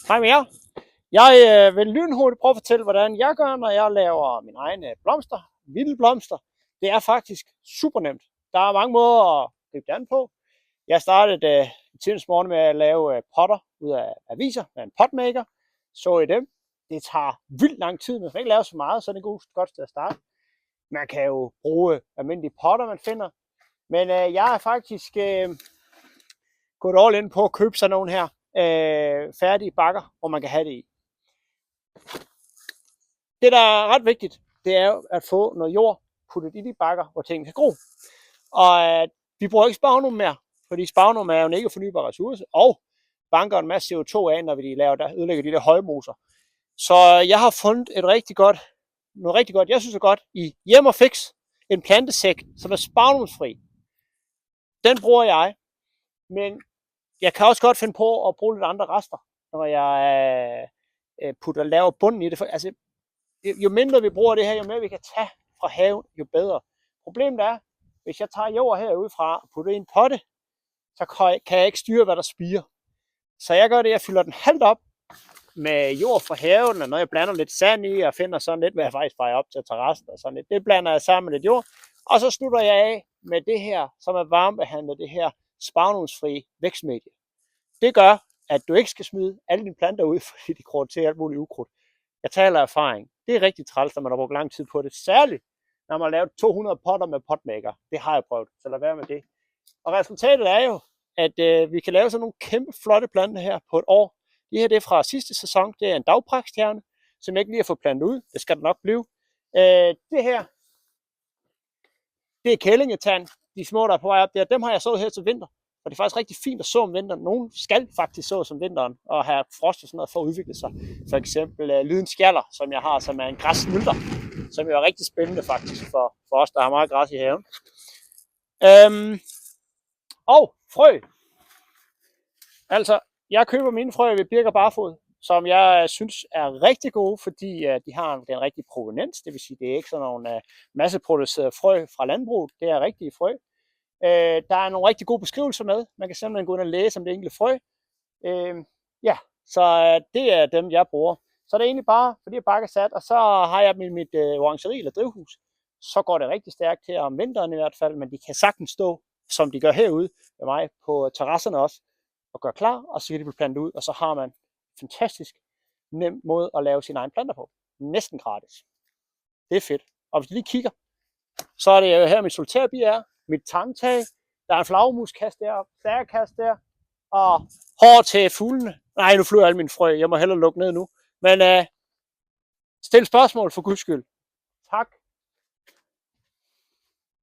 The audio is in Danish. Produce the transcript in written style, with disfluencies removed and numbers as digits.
Hej med jer. Jeg vil lynhurtigt prøve at fortælle, hvordan jeg gør, når jeg laver mine egne blomster, vilde blomster. Det er faktisk super nemt. Der er mange måder at gribe det an på. Jeg startede tidens morgen med at lave potter ud af aviser med en potmaker. Så I dem. Det tager vildt lang tid, men man kan ikke lave så meget, så er det et godt sted at starte. Man kan jo bruge almindelige potter, man finder. Men jeg er faktisk gået all in på at købe sådan nogle her færdige bakker, hvor man kan have det i. Det, der er ret vigtigt, det er jo at få noget jord puttet i de bakker, hvor tingene kan gro. Og vi bruger ikke spagnum mere, fordi spagnum er jo en ikke fornybar ressource, og banker en masse CO2 af, når vi ødelægger de der højmoser. Så jeg har fundet noget rigtig godt, jeg synes er godt, i Hjem & Fix, en plantesæk, som er spagnumsfri. Den bruger jeg, men jeg kan også godt finde på at bruge lidt andre rester, når jeg laver bunden i det. Altså, jo mindre vi bruger det her, jo mere vi kan tage fra haven, jo bedre. Problemet er, hvis jeg tager jord herudefra og putter i en potte, så kan jeg ikke styre, hvad der spirer. Så jeg gør det, jeg fylder den halvt op med jord fra haven, og når jeg blander lidt sand i, og finder sådan lidt, hvad jeg faktisk fejrer op til terrassen og sådan lidt, det blander jeg sammen med lidt jord, og så slutter jeg af med det her, som er varmebehandlet, det her spagnumsfri vækstmedie. Det gør, at du ikke skal smide alle dine planter ud, fordi de gror til alt muligt ukrudt. Jeg taler af erfaring. Det er rigtig træls, når man har brugt lang tid på det. Særligt, når man har lavet 200 potter med potmaker. Det har jeg prøvet, så lad være med det. Og resultatet er jo, at vi kan lave sådan nogle kæmpe flotte planter her på et år. Det her det er fra sidste sæson. Det er en dagprakstjerne, som jeg ikke lige har fået plantet ud. Det skal det nok blive. Det her, det er kællingetand. De små, der er på vej op der, dem har jeg sået her til vinter. Og det er faktisk rigtig fint at så om vinteren. Nogle skal faktisk sås om vinteren og have frost og sådan noget for at udvikle sig. For eksempel lyden skjalder, som jeg har, som er en græssnylter, som jo er rigtig spændende faktisk for os, der har meget græs i haven. Og frø. Altså, jeg køber mine frø ved Birk & Barfod, som jeg synes er rigtig gode, fordi de har den rigtige proveniens. Det vil sige, det er ikke sådan nogle masseproducerede frø fra landbruget. Det er rigtige frø. Der er nogle rigtig gode beskrivelser med. Man kan simpelthen gå ind og læse om det enkelte frø. Så det er dem, jeg bruger. Så det er egentlig bare, fordi jeg bakker sat, og så har jeg mit orangeri eller drivhus. Så går det rigtig stærkt her om vinteren i hvert fald, men de kan sagtens stå, som de gør herude med mig, på terrasserne også, og gøre klar, og så kan de blive plantet ud, og så har man en fantastisk nem måde at lave sine egne planter på. Næsten gratis. Det er fedt. Og hvis du lige kigger, så er det jo her mit solitærbi er, mit tangtag, der er en flagermuskast der, stærkast der, og hår til fuglene. Nej, nu flyver alle mine frø, jeg må hellere lukke ned nu. Men stil spørgsmål for guds skyld. Tak.